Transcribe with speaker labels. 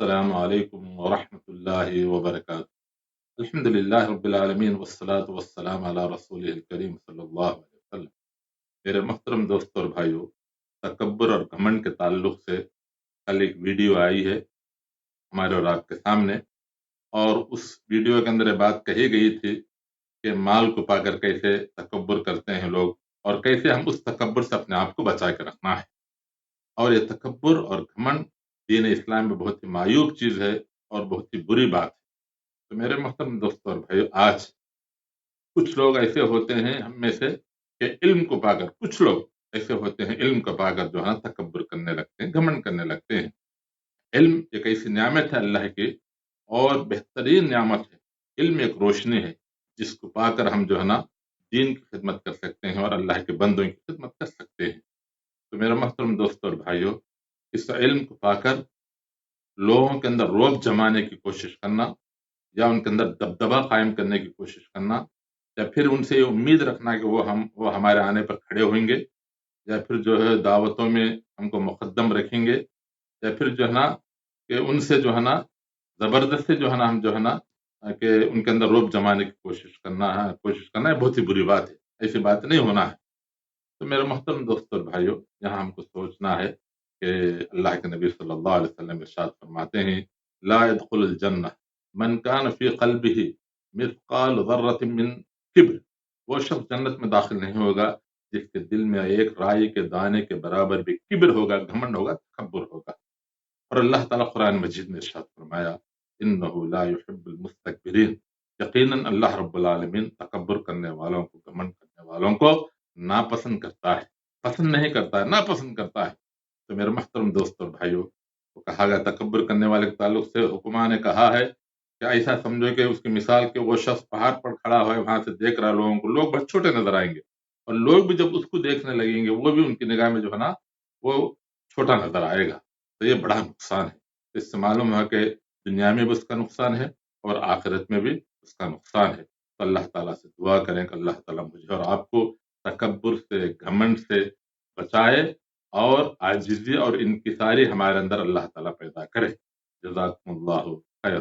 Speaker 1: السلام علیکم ورحمۃ اللہ وبرکاتہ۔ الحمد للہ رب العالمین والصلاة والسلام علی رسول الکریم صلی اللہ علیہ وسلم۔ میرے محترم دوستوں اور بھائیوں، تکبر اور گھمنڈ کے تعلق سے کل ایک ویڈیو آئی ہے ہمارے اور آپ کے سامنے، اور اس ویڈیو کے اندر یہ بات کہی گئی تھی کہ مال کو پا کر کیسے تکبر کرتے ہیں لوگ، اور کیسے ہم اس تکبر سے اپنے آپ کو بچا کے رکھنا ہے۔ اور یہ تکبر اور گھمنڈ دین اسلام میں بہت ہی معیوب چیز ہے اور بہت ہی بری بات ہے۔ تو میرے محترم دوستوں اور بھائیو، آج کچھ لوگ ایسے ہوتے ہیں ہم میں سے کہ علم کو پا کر، کچھ لوگ ایسے ہوتے ہیں علم کو پا کر جو ہے تکبر کرنے لگتے ہیں، گھمنڈ کرنے لگتے ہیں۔ علم ایک ایسی نعمت ہے اللہ کی، اور بہترین نعمت ہے۔ علم ایک روشنی ہے جس کو پا کر ہم جو ہے نا دین کی خدمت کر سکتے ہیں اور اللہ کے بندوں کی خدمت کر سکتے ہیں۔ تو میرے محترم دوستوں اور بھائیو، اس علم کو پا کر لوگوں کے اندر روب جمانے کی کوشش کرنا، یا ان کے اندر دبدبا قائم کرنے کی کوشش کرنا، یا پھر ان سے یہ امید رکھنا کہ وہ ہمارے آنے پر کھڑے ہوئیں گے، یا پھر جو ہے دعوتوں میں ہم کو مقدم رکھیں گے، یا پھر جو ہے نا کہ ان سے جو ہے نا زبردستی جو ہے نا ہم جو ہے نا کہ ان کے اندر روب جمانے کی کوشش کرنا ہے، بہت ہی بری بات ہے۔ ایسی بات نہیں ہونا ہے۔ تو میرے محترم دوستوں اور بھائیوں، یہاں ہم کو سوچنا ہے کہ اللہ کے نبی صلی اللہ علیہ وسلم ارشاد فرماتے ہیں، لا يدخل الجنہ من کان فی قلبہ مثقال ذرۃ من کبر۔ وہ شخص جنت میں داخل نہیں ہوگا جس کے دل میں ایک رائی کے دانے کے برابر بھی کبر ہوگا، گھمنڈ ہوگا، تکبر ہوگا۔ اور اللہ تعالیٰ قرآن مجید میں ارشاد فرمایا، انہ لا يحب المستکبرین، یقیناً اللہ رب العالمین تکبر کرنے والوں کو، گھمنڈ کرنے والوں کو ناپسند کرتا ہے، پسند نہیں کرتا ہے، ناپسند کرتا ہے۔ تو میرے محترم دوستوں اور بھائیوں، وہ کہا گیا تکبر کرنے والے کے تعلق سے حکماء نے کہا ہے کہ ایسا سمجھو کہ اس کی مثال کہ وہ شخص پہاڑ پر کھڑا ہوا ہے، وہاں سے دیکھ رہا ہے لوگوں کو، لوگ بہت چھوٹے نظر آئیں گے، اور لوگ بھی جب اس کو دیکھنے لگیں گے وہ بھی ان کی نگاہ میں جو ہے نا وہ چھوٹا نظر آئے گا۔ تو یہ بڑا نقصان ہے۔ اس سے معلوم ہے کہ دنیا میں بھی اس کا نقصان ہے اور آخرت میں بھی اس کا نقصان ہے۔ تو اللہ تعالیٰ سے دعا کریں کہ اللہ تعالیٰ مجھے اور آپ کو تکبر سے، گھمنڈ سے بچائے، اور عاجزی اور انکساری ہمارے اندر اللہ تعالیٰ پیدا کرے۔ جزاکم اللہ خیر۔